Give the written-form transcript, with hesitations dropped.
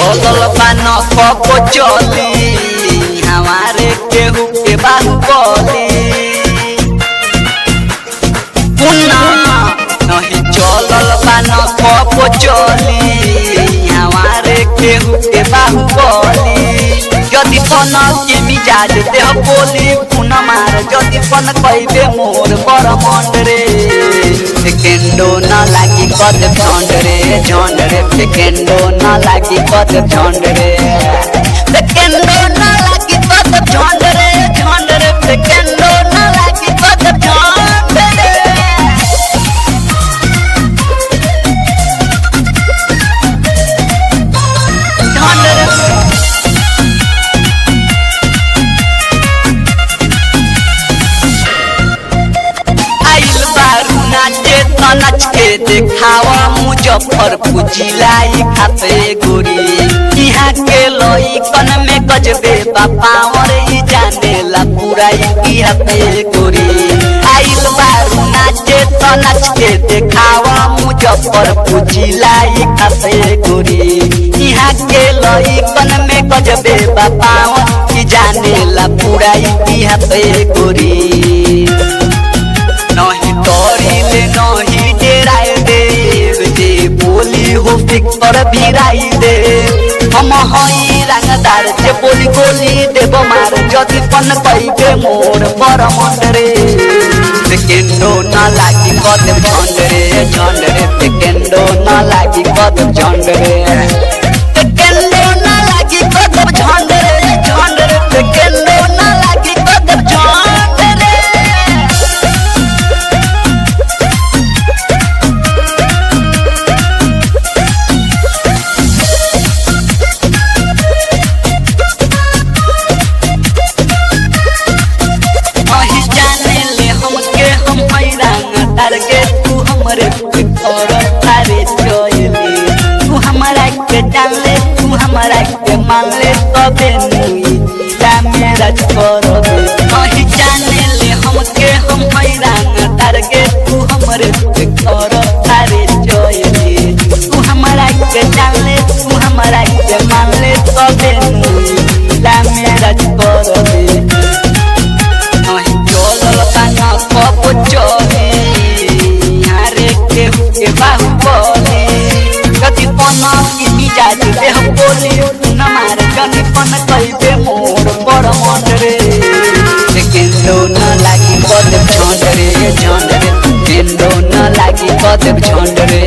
चलल बान कब चली हमारे केहू के बाहुबली नहीं चलल बान कब चली हमारे केहू के बाहुबली जदि पन के मिजाज देह बोली पुन मार जदि पन कहबे मोर बर मंड रे सेकेंडो न लागी कद झंड रे सेकेंडो न लागी कद झंड रे सेकेंडो न लागी कद झंड रे सेकेंडो न लागी कद झंड रे नच के देखावा मुजफ्फरपुर जिलाई खाते गोरी यहाँ के लइकन में गजबे बापावर ही जाने ला पूरा इतिहा पे गोरी आइल बारू नाचे तो नच के देखावा मुजफ्फरपुर जिलाई खाते गोरी यहाँ के लइकन में गजबे बापावर ही जाने ला पूरा इतिहा पे गोरी नहीं तोरीले नहीं डेराए दे बोली हो फिक्र भिराई दे हम हई रंगदार जे बोली गोली देव मार जदि पन कहबे मोर बर मंड रे सेकेंडो न लागी कद झंड रे सेकेंडो न लागी कद झंड रे सेकेंडो न लागी कद झंड रे सेकेंडो न लागी कद झंड रे तू हमरे तारे चोली तू हमारा के जान ले तू हमारा के मान ले तबे मेरा करोगे नहीं जाने ले हमके हम हैरान तारगे तू हमरे तारे चोली तू हमारा के जान ले तू हमारा के मान ले तबे मेरा करोगे नहीं चलल बाना कब चली के बाहुबली जदि पन की मिजाज देह बोली न मार जदि पन कहबे मोर बड़ मंड रे सेकेंडो न लागी कद झंड रे सेकेंडो न लागी कद झंड रे